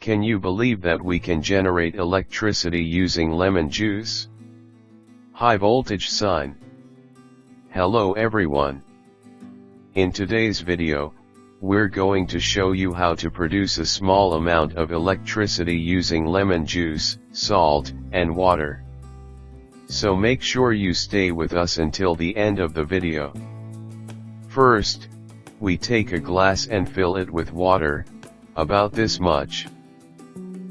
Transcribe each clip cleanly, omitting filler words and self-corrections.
Can you believe that we can generate electricity using lemon juice? High voltage sign. Hello everyone. In today's video, we're going to show you how to produce a small amount of electricity using lemon juice, salt, and water. So make sure you stay with us until the end of the video. First, we take a glass and fill it with water, about this much.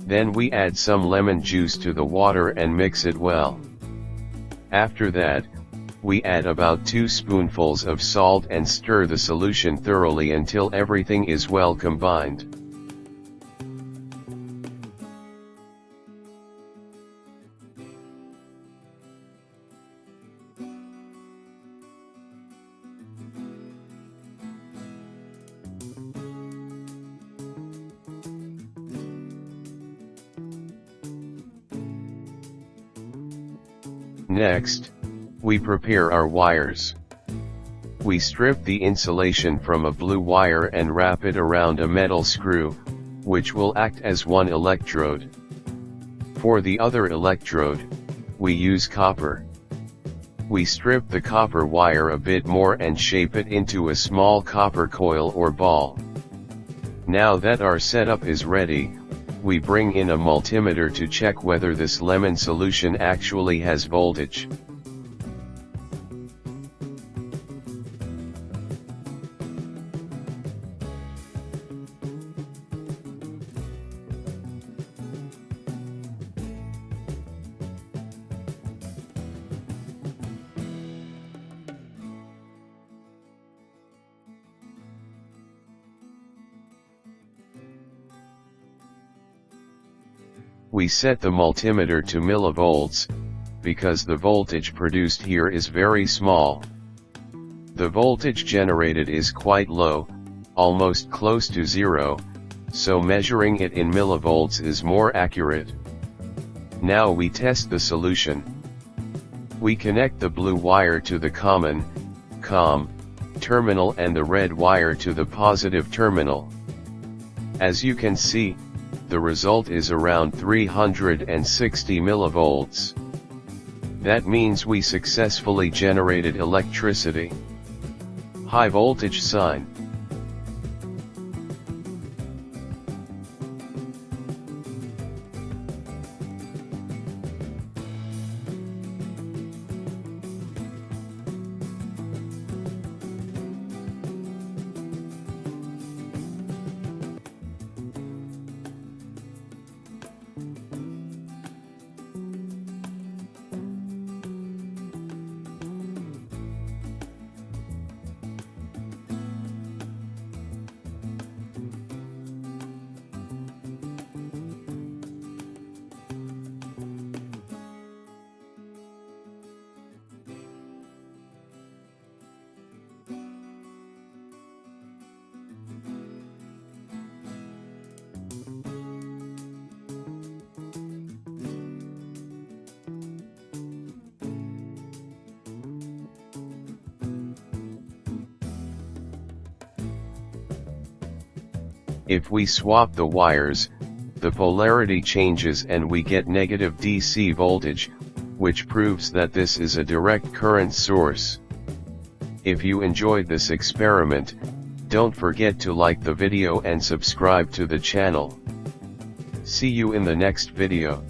Then we add some lemon juice to the water and mix it well. After that, we add about 2 spoonfuls of salt and stir the solution thoroughly until everything is well combined. Next, we prepare our wires. We strip the insulation from a blue wire and wrap it around a metal screw, which will act as one electrode. For the other electrode, we use copper. We strip the copper wire a bit more and shape it into a small copper coil or ball. Now that our setup is ready, we bring in a multimeter to check whether this lemon solution actually has voltage. We set the multimeter to millivolts, because the voltage produced here is very small. The voltage generated is quite low, almost close to zero, so measuring it in millivolts is more accurate. Now we test the solution. We connect the blue wire to the common, COM, terminal and the red wire to the positive terminal. As you can see, the result is around 360 millivolts. That means we successfully generated electricity. High voltage sign. If we swap the wires, the polarity changes and we get negative DC voltage, which proves that this is a direct current source. If you enjoyed this experiment, don't forget to like the video and subscribe to the channel. See you in the next video.